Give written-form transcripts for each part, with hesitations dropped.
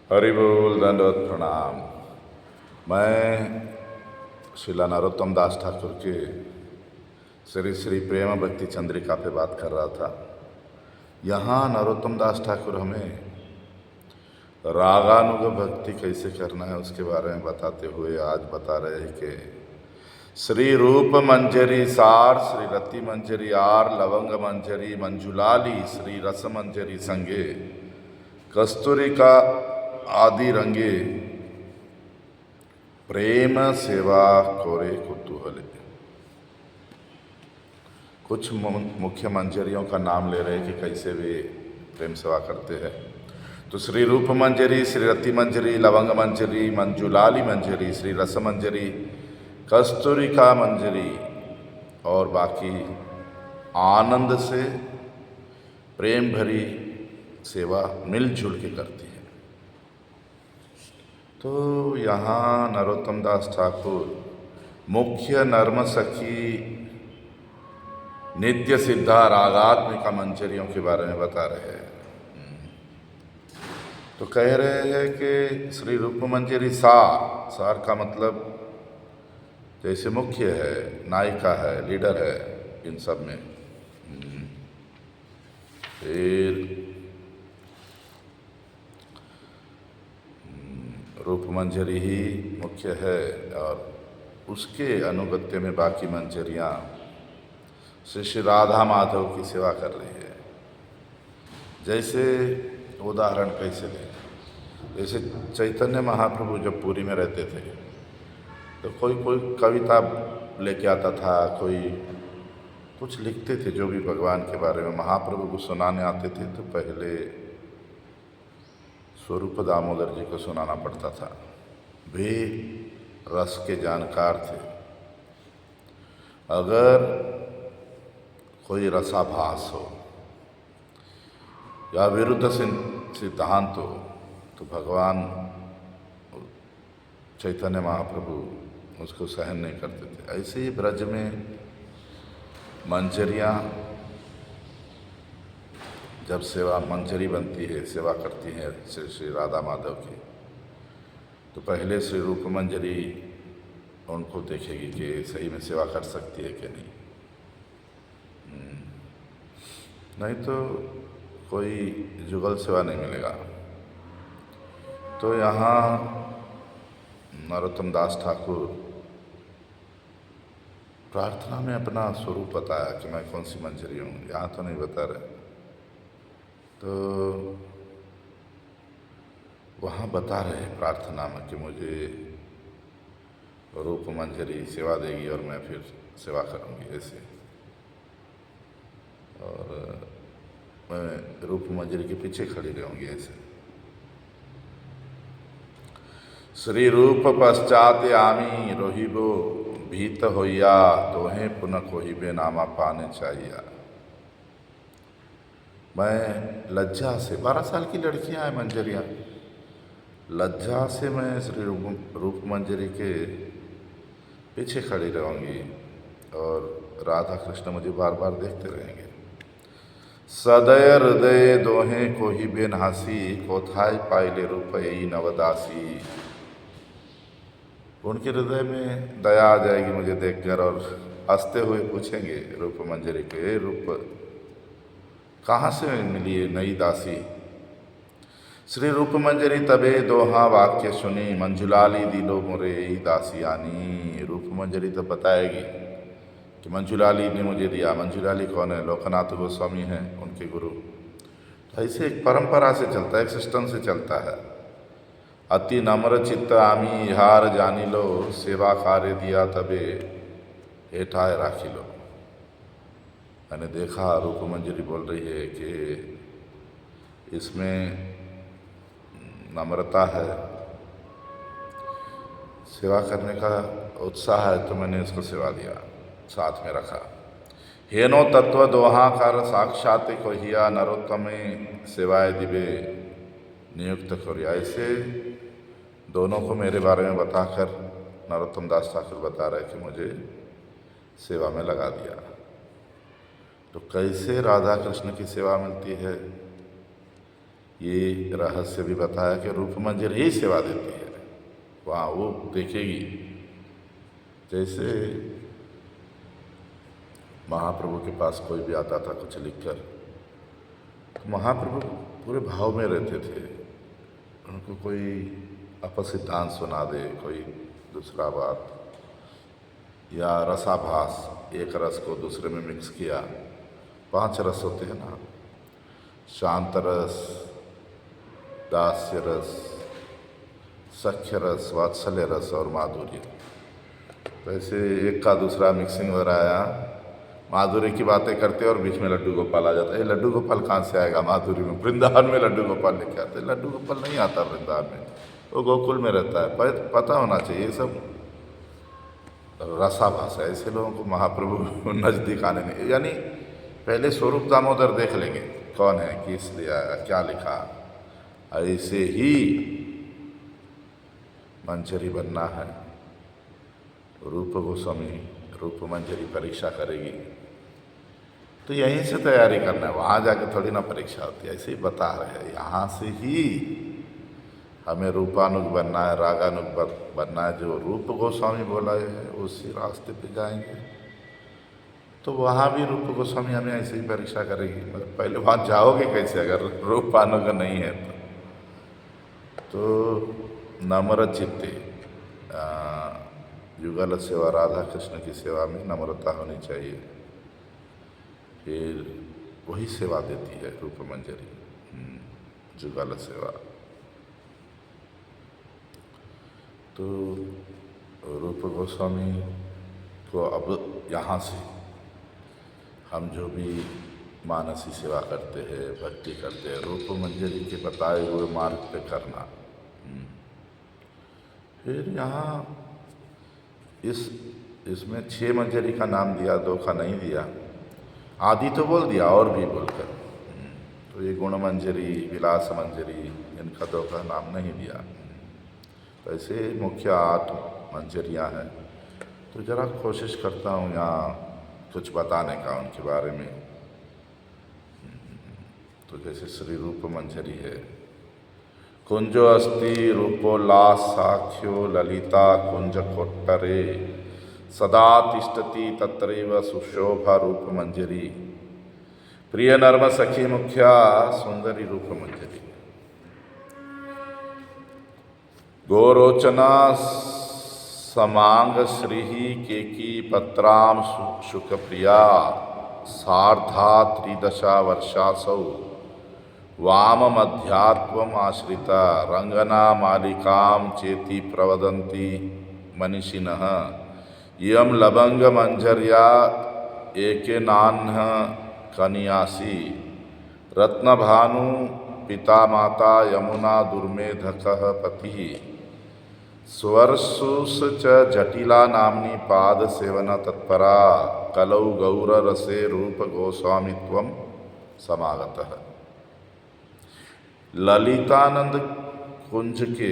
हरि बोल, दंडवत प्रणाम। मैं श्रीला नरोत्तम दास ठाकुर के श्री श्री प्रेम भक्ति चंद्रिका पे बात कर रहा था। यहाँ नरोत्तम दास ठाकुर हमें रागानुग भक्ति कैसे करना है उसके बारे में बताते हुए आज बता रहे हैं कि श्री रूप मंजरी सार, श्री रति मंजरी आर, लवंग मंजरी मंजुलाली, श्री रस मंजरी संगे, कस्तूरी का आदि रंगे, प्रेम सेवा कोरे कुतूहले। कुछ मुख्य मंजरियों का नाम ले रहे हैं कि कैसे वे प्रेम सेवा करते हैं। तो श्री रूप मंजरी, श्री रति मंजरी, लवंग मंजरी, मंजुलाली मंजरी, श्री रस मंजरी, कस्तूरिका मंजरी और बाकी आनंद से प्रेम भरी सेवा मिलजुल के करती है। तो यहाँ नरोत्तम दास ठाकुर मुख्य नर्म सखी नित्य सिद्धा रागात्मिका मंजरियों के बारे में बता रहे हैं। तो कह रहे हैं कि श्री रूप मंजरी सार का मतलब जैसे मुख्य है, नायिका है, लीडर है इन सब में। फिर रूप मंजरी ही मुख्य है और उसके अनुगत्य में बाकी मंजरियाँ श्री श्री राधा माधव की सेवा कर रही है। जैसे उदाहरण कैसे दें, जैसे चैतन्य महाप्रभु जब पुरी में रहते थे तो कोई कविता लेके आता था, कोई कुछ लिखते थे जो भी भगवान के बारे में महाप्रभु को सुनाने आते थे। तो पहले स्वरूप दामोदर जी को सुनाना पड़ता था। वे रस के जानकार थे। अगर कोई रसाभास हो या विरुद्ध सिद्धांत हो तो भगवान चैतन्य महाप्रभु उसको सहन नहीं करते थे। ऐसे ही ब्रज में मंजरियाँ जब सेवा मंजरी बनती है, सेवा करती हैं श्री श्री राधा माधव की, तो पहले श्री रूप मंजरी उनको देखेगी कि सही में सेवा कर सकती है कि नहीं। नहीं तो कोई जुगल सेवा नहीं मिलेगा। तो यहाँ नरोत्तम दास ठाकुर प्रार्थना में अपना स्वरूप बताया कि मैं कौन सी मंजरी हूँ, यहाँ तो नहीं बता रहे। तो वहाँ बता रहे प्रार्थना में कि मुझे रूप मंजरी सेवा देगी और मैं फिर सेवा करूँगी ऐसे। और मैं रूप मंजरी के पीछे खड़ी रहूँगी ऐसे। श्री रूप पश्चात आमी रोहिबो भीत होइया, तोहे पुनः कोहिबे नामा पाने चाहिए। मैं लज्जा से, 12 साल की लड़कियां हैं मंजरियाँ, लज्जा से मैं श्री रूप मंजरी के पीछे खड़ी रहूँगी और राधा कृष्ण मुझे बार बार देखते रहेंगे। सदय हृदय दोहे को ही बेन हासी, कोथाई पाइले रूप यही नवदासी। उनके हृदय में दया आ जाएगी मुझे देखकर और हंसते हुए पूछेंगे रूप मंजरी के, रूप कहाँ से मिली है नई दासी। श्री रूप मंजरी तबे दोहा वाक्य सुनी, मंजुलाली दिलो मोरे यही दासी आनी। रूप मंजरी तो बताएगी कि मंजुलाली ने मुझे दिया। मंजुलाली कौन है? लोकनाथ गोस्वामी हैं, उनके गुरु। तो ऐसे एक परंपरा से चलता है, एक सिस्टम से चलता है। अति नम्र चित्त आमी हार जानी लो, सेवा कार्य दिया तबे हेठाए राखी लो। मैंने देखा रूप मंजरी बोल रही है कि इसमें नम्रता है, सेवा करने का उत्साह है, तो मैंने इसको सेवा दिया, साथ में रखा। हेनो तत्व दोहाकार साक्षात को हिया, नरोत्तमे सेवाए दिवे नियुक्त करिया। ऐसे दोनों को मेरे बारे में बताकर नरोत्तम दास ठाकुर बता रहे कि मुझे सेवा में लगा दिया। तो कैसे राधा कृष्ण की सेवा मिलती है ये रहस्य भी बताया कि रूप मंजरी ही सेवा देती है। वहाँ वो देखेगी जैसे महाप्रभु के पास कोई भी आता था कुछ लिखकर, तो महाप्रभु पूरे भाव में रहते थे। उनको कोई अपसिद्धांत सुना दे, कोई दूसरा बात, या रसाभास, एक रस को दूसरे में मिक्स किया। 5 रस होते हैं ना, शांत रस, दास्य रस, सख्य रस, वात्सल्य रस और माधुर्य। तो ऐसे एक का दूसरा मिक्सिंग हो रहा है, माधुर्य की बातें करते और बीच में लड्डू गोपाल आ जाता है। लड्डू गोपाल कहाँ से आएगा माधुर्य में? वृंदावन में लड्डू गोपाल लेके आते हैं। लड्डू गोपाल नहीं आता वृंदावन में, वो गोकुल में रहता है। पता होना चाहिए, ये सब रसाभास है। ऐसे लोगों को महाप्रभु नज़दीक आने नहीं, यानी पहले स्वरूप दामोदर देख लेंगे कौन है, किस लिए आया, क्या लिखा। ऐसे ही मंजरी बनना है। रूप गोस्वामी रूप मंजरी परीक्षा करेगी, तो यहीं से तैयारी करना है, वहाँ जाके थोड़ी ना परीक्षा होती है। ऐसे ही बता रहे हैं, यहाँ से ही हमें रूपानुग बनना है, रागानुग बनना है। जो रूप गोस्वामी बोला है उसी रास्ते पे जाएंगे। तो वहाँ भी रूप गोस्वामी हमें ऐसे ही परीक्षा करेगी, मगर पहले वहाँ जाओगे कैसे अगर रूपानुग नहीं है तो नम्र चित्ते, युगल सेवा, राधा कृष्ण की सेवा में नम्रता होनी चाहिए, फिर वही सेवा देती है रूप मंजरी, जुगल सेवा। तो रूप गोस्वामी को अब यहाँ से हम जो भी मानसी सेवा करते हैं, भक्ति करते हैं, रूप मंजरी के बताए हुए मार्ग पे करना। फिर यहाँ इसमें 6 मंजरी का नाम दिया, 2 का नहीं दिया। आदि तो बोल दिया और भी बोलकर, तो ये गुण मंजरी, विलास मंजरी, इनका 2 का नाम नहीं दिया। तो ऐसे मुख्य 8 मंजरियाँ हैं। तो ज़रा कोशिश करता हूँ यहाँ कुछ बताने का उनके बारे में। तो जैसे श्री रूप मंजरी है, कुंजो अस्ति रूपोल्लास साख्यो ललिता कुंज कोट्टरे सदा तिष्ठति तत्रैव सुशोभा रूप मंजरी प्रिय नर्म सखी मुख्या सुंदरी रूप मंजरी। गोरोचना समांग श्री केकी पत्राम शुकप्रिया सार्धा 13 वर्षासौ वाम मध्यात्वम आश्रिता रंगना मालिकाम चेति प्रवदन्ति मनीषिणः इयं लबंग मंजर्या एके नान्ह कनियासी रत्नभानु पिता माता यमुना दुर्मेधकः पतिः स्वर्षुष च जटिला नाम्नी पाद सेवन तत्परा कलौ गौर रसे रूप गोस्वामित्वं समागतः। ललितानंद कुंज के,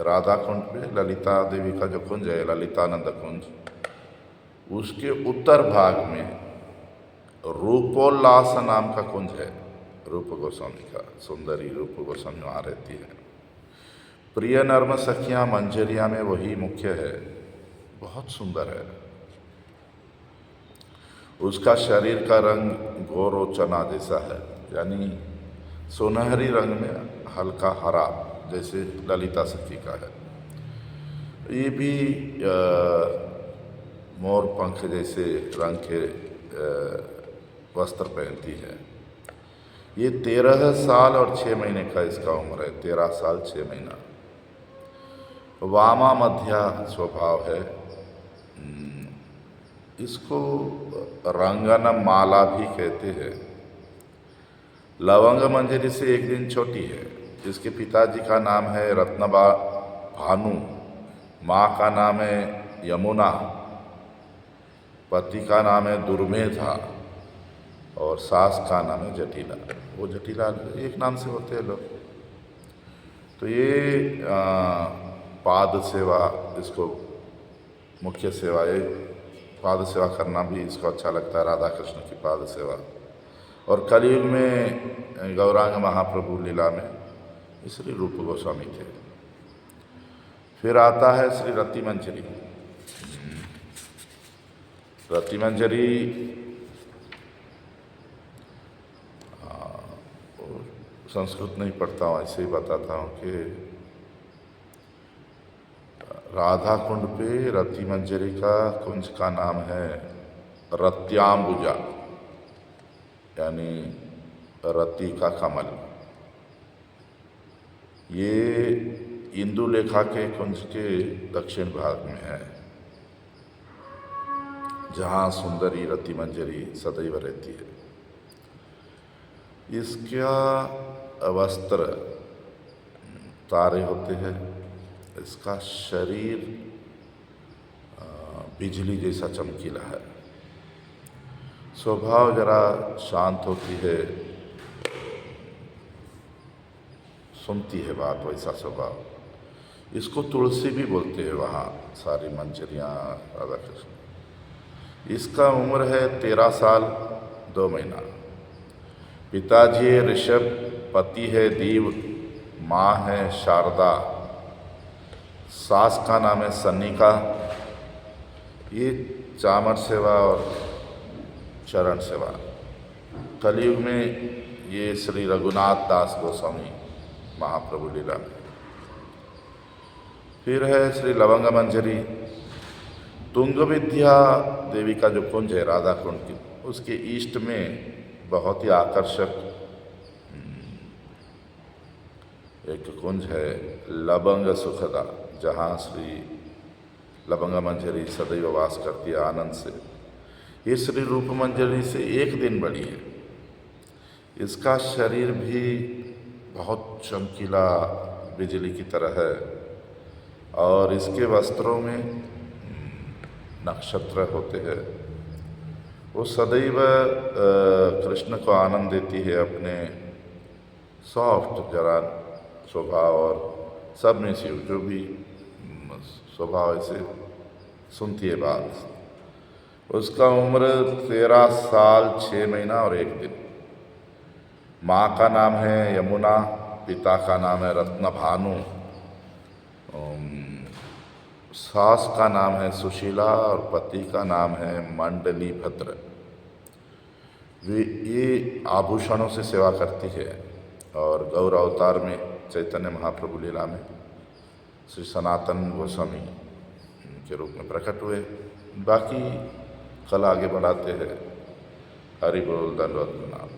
राधा कुंज पे ललिता देवी का जो कुंज है ललितानंद कुंज, उसके उत्तर भाग में रूपोल्लास नाम का कुंज है रूप गोस्वामी का। सुंदरी रूप गोस्वामी वहाँ रहती है। प्रिय नर्म सखियाँ मंजरिया में वही मुख्य है, बहुत सुंदर है। उसका शरीर का रंग गोरोचना जैसा है, यानी सुनहरी रंग में हल्का हरा, जैसे ललिता सखी का है। ये भी मोर पंख जैसे रंग के वस्त्र पहनती है। ये 13 साल और 6 महीने का इसका उम्र है, 13 साल 6 महीना। वामा मध्या स्वभाव है। इसको रंगन माला भी कहते हैं। लवंग मंजरी से 1 दिन छोटी है। इसके पिताजी का नाम है रत्नबा भानु, माँ का नाम है यमुना, पति का नाम है दुर्मेधा और सास का नाम है जटिला। वो जटिला एक नाम से होते हैं लोग। तो ये पाद सेवा, इसको मुख्य सेवा है। पाद सेवा करना भी इसको अच्छा लगता है, राधा कृष्ण की पाद सेवा। और कलयुग में गौरांग महाप्रभु लीला में श्री रूप गोस्वामी थे। फिर आता है श्री रति मंजरी। रति मंजरी संस्कृत नहीं पढ़ता हूँ, ऐसे ही बताता हूँ कि राधा कुंड पे रति मंजरी का कुंज का नाम है रत्याम्बुजा, यानी रति का कमल। ये इंदु लेखा के कुंज के दक्षिण भाग में है, जहाँ सुंदरी रति मंजरी सदैव रहती है। इसका वस्त्र तारे होते हैं, इसका शरीर बिजली जैसा चमकीला है, स्वभाव जरा शांत होती है, सुनती है बात, वैसा स्वभाव। इसको तुलसी भी बोलते हैं वहाँ सारी मंजरियाँ राधा कृष्ण। इसका उम्र है 13 साल 2 महीना। पिताजी है ऋषभ, पति है दीव, माँ है शारदा, सास का नाम है सन्निका। ये चामर सेवा और चरण सेवा। कलयुग में ये श्री रघुनाथ दास गोस्वामी महाप्रभु लीला में। फिर है श्री लवंग मंजरी। तुंग विद्या देवी का जो कुंज है राधा कुंड की, उसके ईस्ट में बहुत ही आकर्षक एक कुंज है लवंग सुखदा, जहाँ श्री लवंग मंजरी सदैव वास करती है आनंद से। ये श्री रूप मंजरी से 1 दिन बड़ी है। इसका शरीर भी बहुत चमकीला बिजली की तरह है और इसके वस्त्रों में नक्षत्र होते हैं। वो सदैव कृष्ण को आनंद देती है अपने सॉफ्ट जरा स्वभाव और सबमिसिव जो भी स्वभाव ऐसे सुनती है बात। उसका उम्र 13 साल 6 महीना और 1 दिन। माँ का नाम है यमुना, पिता का नाम है रत्नभानु, सास का नाम है सुशीला और पति का नाम है मंडली भद्र। ये आभूषणों से सेवा करती है और गौर अवतार में चैतन्य महाप्रभु लीला में श्री सनातन गोस्वामी के रूप में प्रकट हुए। बाकी कल आगे बढ़ाते हैं। हरि बोल, दंडवत प्रणाम।